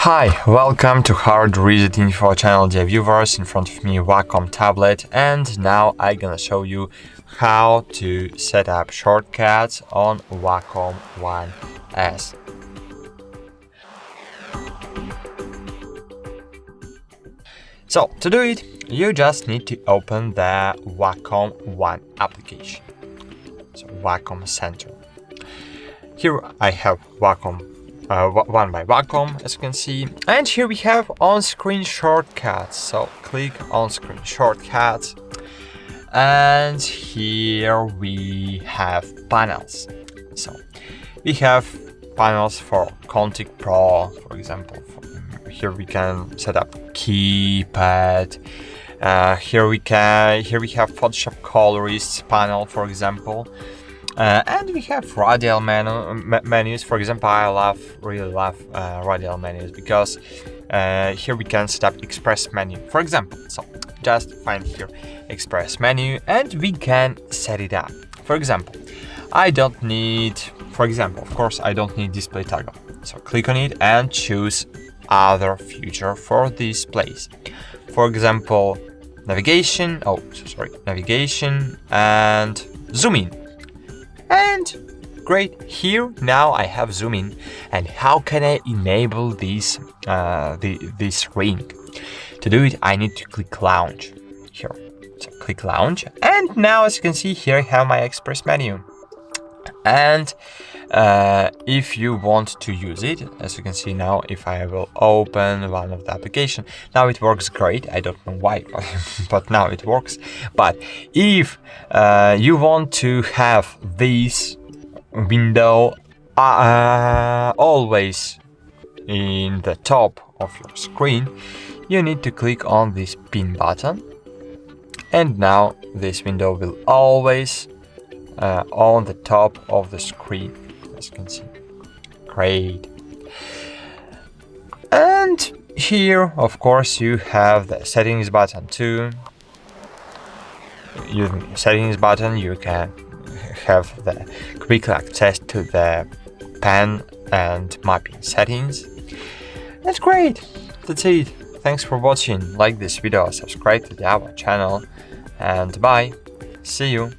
Hi, welcome to HardReset.Info channel, dear viewers. In front of me Wacom tablet, and now I'm gonna show you how to set up shortcuts on Wacom One S. So to do it, you just need to open the Wacom One application. So Wacom Center. Here I have Wacom One by Wacom, as you can see, and here we have on-screen shortcuts. So click on-screen shortcuts, and here we have panels. So we have panels for Config Pro, for example. Here we can set up keypad. Here we have Photoshop Colorist panel, for example. And we have radial menus. For example, I really love radial menus because here we can set up express menu, for example. So just find here express menu and we can set it up. For example, I don't need display toggle. So click on it and choose other feature for this place. For example, navigation and zoom in. And great, here now I have zoom in. And how can I enable this ring? To do it, I need to click launch here. So click launch, and now as you can see here I have my express menu. And if you want to use it, as you can see now, if I will open one of the application, now it works great. I don't know why, but now it works. But if you want to have this window always in the top of your screen, you need to click on this pin button, and now this window will always on the top of the screen, as you can see. Great. And here, of course, you have the settings button too. Using the settings button, you can have the quick access to the pen and mapping settings. That's great. That's it. Thanks for watching. Like this video, subscribe to our channel, and bye. See you.